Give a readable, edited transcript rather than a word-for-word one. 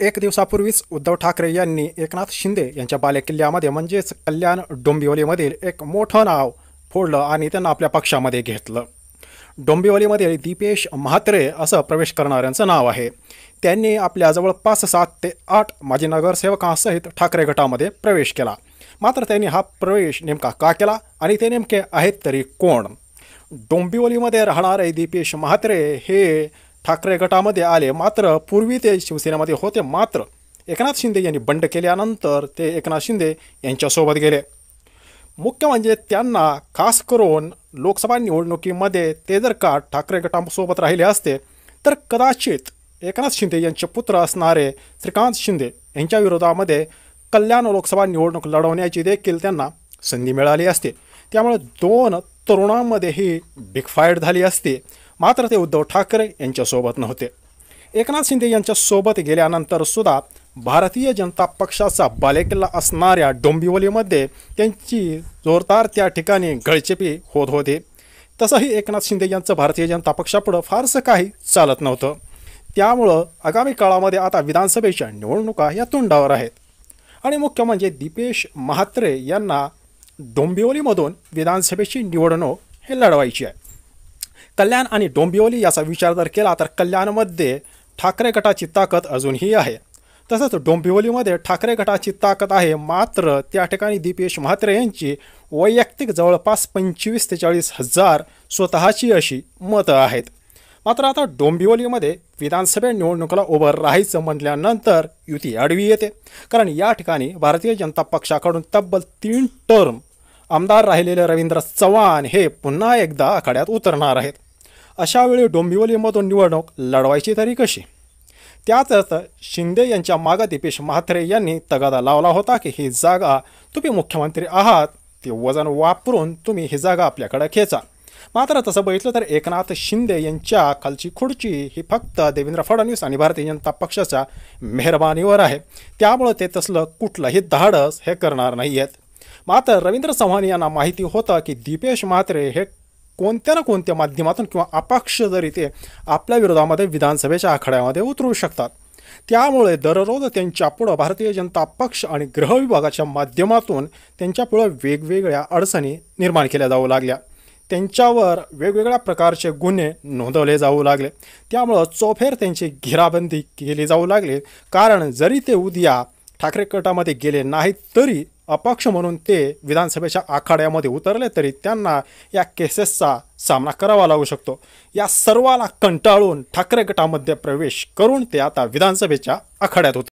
एक दिवसापूर्वीच उद्धव ठाकरे यांनी एकनाथ शिंदे यांच्या बालेकिल्ल्यामध्ये म्हणजेच कल्याण डोंबिवलीमधील एक मोठं नाव फोडलं आणि त्यांना आपल्या पक्षामध्ये घेतलं. डोंबिवलीमध्ये दीपेश म्हात्रे असं प्रवेश करणाऱ्यांचं नाव आहे. त्यांनी आपल्या जवळपास 7 ते 8 माजी नगरसेवकांसहित ठाकरे गटामध्ये प्रवेश केला. मात्र त्यांनी हा प्रवेश नेमका का केला आणि ते नेमके आहेत तरी कोण? डोंबिवलीमध्ये राहणारे दीपेश म्हात्रे हे ठाकरे गटामध्ये आले. मात्र पूर्वी ते शिवसेनेमध्ये होते. मात्र एकनाथ शिंदे यांनी बंड केल्यानंतर ते एकनाथ शिंदे यांच्यासोबत गेले. मुख्य म्हणजे त्यांना खास करून लोकसभा निवडणुकीमध्ये ते जर का ठाकरे गटासोबत राहिले असते तर कदाचित एकनाथ शिंदे यांचे पुत्र असणारे श्रीकांत शिंदे यांच्या विरोधामध्ये कल्याण लोकसभा निवडणूक लढवण्याची देखील त्यांना संधी मिळाली असते. त्यामुळे 2 तरुणांमध्ये ही बिग फाईट झाली असती. मात्र ते उद्धव ठाकरे यांच्यासोबत नव्हते. एकनाथ शिंदे यांच्यासोबत गेल्यानंतर सुद्धा भारतीय जनता पक्षाचा बालेकिल्ला असणाऱ्या डोंबिवलीमध्ये त्यांची जोरदार त्या ठिकाणी गळचेपी होत होते. तसंही एकनाथ शिंदे यांचं भारतीय जनता पक्षापुढं फारसं काही चालत नव्हतं. त्यामुळं आगामी काळामध्ये आता विधानसभेच्या निवडणुका या तोंडावर आहेत आणि मुख्य म्हणजे दीपेश म्हात्रे यांना डोंबिवलीमधून विधानसभेची निवडणूक हे लढवायची आहे. कल्याण आणि डोंबिवली याचा विचार जर केला तर कल्याणमध्ये ठाकरे गटाची ताकद अजूनही आहे. तसंच डोंबिवलीमध्ये ठाकरे गटाची ताकद आहे. मात्र त्या ठिकाणी दीपेश म्हात्रे यांची वैयक्तिक जवळपास 25 ते 40 हजार स्वतःची अशी मतं आहेत. मात्र आता डोंबिवलीमध्ये विधानसभा निवडणुकीला उभं राहायचं म्हटल्यानंतर युती आडवी येते. कारण या ठिकाणी भारतीय जनता पक्षाकडून तब्बल 3 टर्म आमदार राहिलेले रवींद्र चव्हाण हे पुन्हा एकदा आखाड्यात उतरणार आहेत. अशावेळी डोंबिवलीमधून निवडणूक लढवायची तरी कशी? त्याच अर्थ शिंदे यांच्या मागे दीपेश म्हात्रे यांनी तगादा लावला होता की ही जागा तुम्ही मुख्यमंत्री आहात, ते वजन वापरून तुम्ही ही जागा आपल्याकडे खेचा. मात्र तसं बघितलं तर एकनाथ शिंदे यांच्या खालची खुर्ची ही फक्त देवेंद्र फडणवीस आणि भारतीय जनता पक्षाच्या मेहरबानीवर आहे. त्यामुळे ते तसलं कुठलंही धाडस हे करणार नाही आहेत. मात्र रवींद्र चव्हाण यांना माहिती होतं की दीपेश म्हात्रे हे कोणत्या ना कोणत्या माध्यमातून किंवा अपक्ष जरी ते आपल्या विरोधामध्ये विधानसभेच्या आखाड्यामध्ये उतरू शकतात. त्यामुळे दररोज त्यांच्यापुढं भारतीय जनता पक्ष आणि गृह विभागाच्या माध्यमातून त्यांच्यापुढं वेगवेगळ्या अडचणी निर्माण केल्या जाऊ लागल्या. त्यांच्यावर वेगवेगळ्या प्रकारचे गुन्हे नोंदवले जाऊ लागले. त्यामुळं चौफेर त्यांची घेराबंदी केली जाऊ लागली. कारण जरी ते उद्या ठाकरे गटामध्ये गेले नाहीत तरी अपक्ष म्हणून ते विधानसभेच्या आखाड्यामध्ये उतरले तरी त्यांना या केसेसचा सामना करावा लागू शकतो. या सर्वाला कंटाळून ठाकरे गटामध्ये प्रवेश करून ते आता विधानसभेच्या आखाड्यात होते.